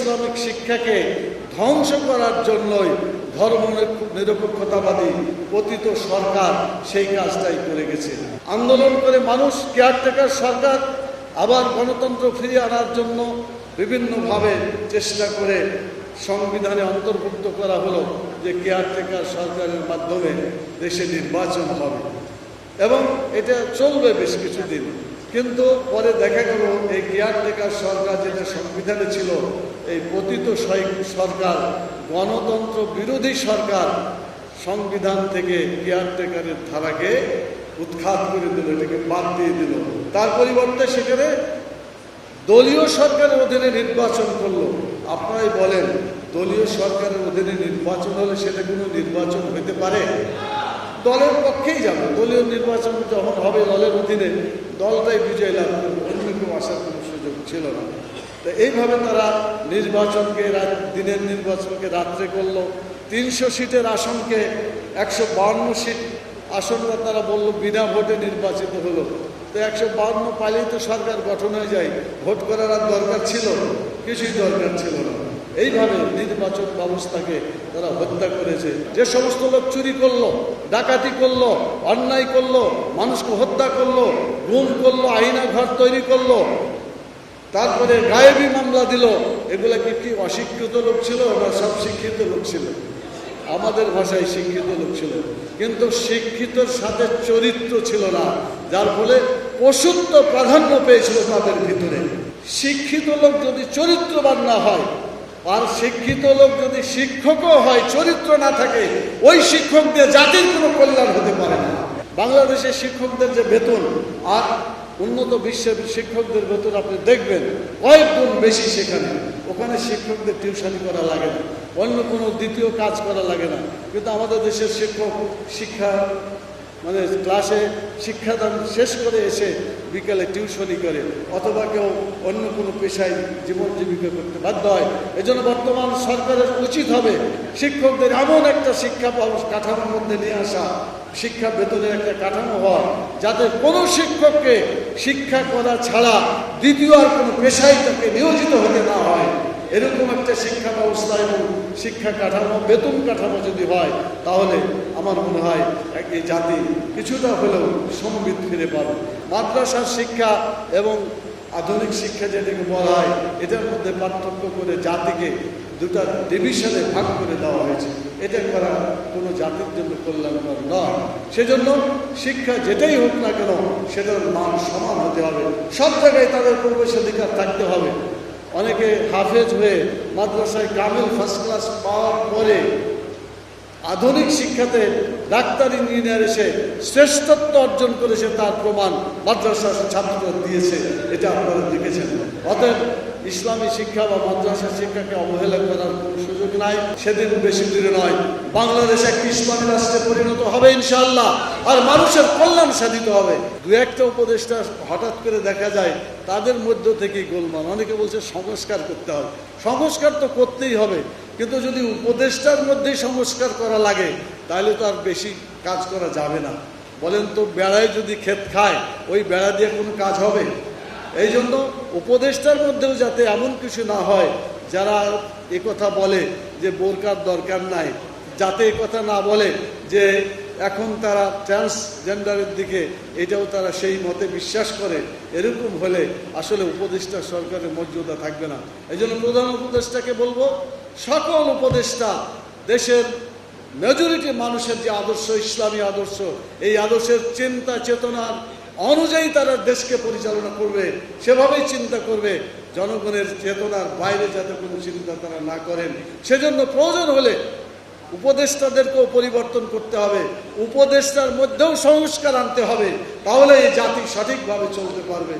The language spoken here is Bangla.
ইসলামিক শিক্ষাকে ধ্বংস করার জন্যই ধর্ম নিরপেক্ষতাবাদী পতিত সরকার সেই কাজটাই করে গেছে। আন্দোলন করে মানুষ কেয়ারটেকার সরকার আবার গণতন্ত্র ফিরিয়ে আনার জন্য বিভিন্নভাবে চেষ্টা করে সংবিধানে অন্তর্ভুক্ত করা হলো যে কেয়ারটেকার সরকারের মাধ্যমে দেশে নির্বাচন হবে এবং এটা চলবে বেশ কিছুদিন। কিন্তু পরে দেখা গেল এই কেয়ারটেকার সরকার যেটা সংবিধানে ছিল, এই পতিত সরকার, গণতন্ত্র বিরোধী সরকার সংবিধান থেকে কেয়ারটেকারের ধারাকে উৎখাত করে দিল, এটাকে বাদ দিয়ে দিল। তার পরিবর্তে সেখানে দলীয় সরকারের অধীনে নির্বাচন করলো। আপনারাই বলেন, দলীয় সরকারের অধীনে নির্বাচন হলে সেটা কোনো নির্বাচন হতে পারে? দলের পক্ষেই যাবে। দলীয় নির্বাচন যখন হবে দলের অধীনে, দলটাই বিজয় লাভ করবে, অন্য কেউ আসার কোনো সুযোগ ছিল না। তো এইভাবে তারা নির্বাচনকে, দিনের নির্বাচনকে রাত্রে করলো। 300 সিটের আসনকে 152 সিট আসনটা তারা বলল বিনা ভোটে নির্বাচিত হলো। তো 152 পাইলেই তো সরকার গঠন হয়ে যায়, ভোট করার আর দরকার ছিল? কিছুই দরকার ছিল না। এইভাবে নির্বাচন ব্যবস্থাকে তারা হত্যা করেছে। যে সমস্ত লোক চুরি করলো, ডাকাতি করলো, অন্যায় করলো, মানুষকে হত্যা করলো, গুম করলো, আইনা ঘর তৈরি করলো, তারপরে গায়েবী মামলা দিল, এগুলা কি অশিক্ষিত লোক ছিল না সব শিক্ষিত লোক ছিল? আমাদের ভাষায় শিক্ষিত লোক ছিল, কিন্তু শিক্ষিতর সাথে চরিত্র ছিল না, যার ফলে পশুত্ব প্রাধান্য পেয়েছিল তাদের ভিতরে। শিক্ষিত লোক যদি চরিত্রবান না হয়, আর শিক্ষিত লোক যদি শিক্ষকও হয়, চরিত্র না থাকে, ওই শিক্ষকদের জাতির কোনো কল্যাণ হতে পারে না। বাংলাদেশের শিক্ষকদের যে বেতন আর উন্নত বিশ্বের শিক্ষকদের বেতন আপনি দেখবেন কয়েক গুণ বেশি। ওখানে শিক্ষকদের টিউশনি করা লাগে না, অন্য কোনো দ্বিতীয় কাজ করা লাগে না। কিন্তু আমাদের দেশের শিক্ষক ক্লাসে শিক্ষাদান শেষ করে এসে বিকালে টিউশনি করে, অথবা কেউ অন্য কোনো পেশায় জীবন জীবিকা করতে বাধ্য হয়। এজন্য বর্তমান সরকারের উচিত হবে শিক্ষকদের এমন একটা শিক্ষা কাঠামোর মধ্যে নিয়ে আসা, শিক্ষা বেতনের একটা কাঠামো হওয়া, যাতে কোনো শিক্ষককে শিক্ষা করা ছাড়া দ্বিতীয় আর কোনো পেশায় তাকে নিয়োজিত হতে না হয়। এরকম একটা শিক্ষা ব্যবস্থা এবং শিক্ষা কাঠামো, বেতন কাঠামো যদি হয়, তাহলে আমার মনে হয় এই জাতি কিছুটা হলেও সমৃদ্ধ ফিরে পাবে। মাদ্রাসার শিক্ষা এবং আধুনিক শিক্ষা যেটাকে বলা হয়, এটার মধ্যে পার্থক্য করে জাতিকে দুটা ডিভিশনে ভাগ করে দেওয়া হয়েছে। এটা করা কোনো জাতির জন্য কল্যাণকর নয়। সেজন্য শিক্ষা যেটাই হোক না কেন, সেটার মান সমান হতে হবে, সব জায়গায় তাদের প্রবেশাধিকার থাকতে হবে। অনেকে হাফেজ হয়ে মাদ্রাসায় কামিল ফার্স্ট ক্লাস পাওয়ার পরে আধুনিক শিক্ষাতে ডাক্তার, ইঞ্জিনিয়ার এসে শ্রেষ্ঠত্ব অর্জন করেছে, তার প্রমাণ মাদ্রাসার ছাত্ররা দিয়েছে, এটা আপনারা দেখেছেন। অতএব ইসলামী শিক্ষা বা মাদ্রাসা শিক্ষাকে অবহেলা করার কোনো সুযোগ নাই। সেদিন বেশি দূরে নয়, বাংলাদেশ একটি ইসলামী রাষ্ট্রে পরিণত হবে ইনশাআল্লাহ, আর মানুষের কল্যাণ সাধিত হবে। দু একটা উপদেষ্টা হঠাৎ করে দেখা যায় তাদের মধ্য থেকেই গোলমাল। অনেকে বলছে সংস্কার করতে হবে। সংস্কার তো করতেই হবে, কিন্তু যদি উপদেষ্টার মধ্যেই সংস্কার করা লাগে তাহলে তো আর বেশি কাজ করা যাবে না। বলেন তো, বেড়ায় যদি ক্ষেত খায়, ওই বেড়া দিয়ে কোনো কাজ হবে? এই জন্য উপদেষ্টার মধ্যেও যাতে এমন কিছু না হয় যারা একথা বলে যে বোরকার দরকার নাই, যাতে একথা না বলে যে এখন তারা ট্রান্সজেন্ডারের দিকে, এটাও তারা সেই মতে বিশ্বাস করে। এরকম হলে আসলে উপদেষ্টা সরকারের মর্যাদা থাকবে না। এই জন্য প্রধান উপদেষ্টাকে বলবো, সকল উপদেষ্টা দেশের মেজরিটি মানুষের যে আদর্শ, ইসলামী আদর্শ, এই আদর্শের চিন্তা চেতনার অনুযায়ী তারা দেশকে পরিচালনা করবে, সেভাবেই চিন্তা করবে। জনগণের চেতনার বাইরে যাতে কোনো চিন্তা তারা না করেন, সেজন্য প্রয়োজন হলে উপদেষ্টাদেরকেও পরিবর্তন করতে হবে, উপদেষ্টার মধ্যেও সংস্কার আনতে হবে, তাহলে এই জাতি সঠিকভাবে চলতে পারবে।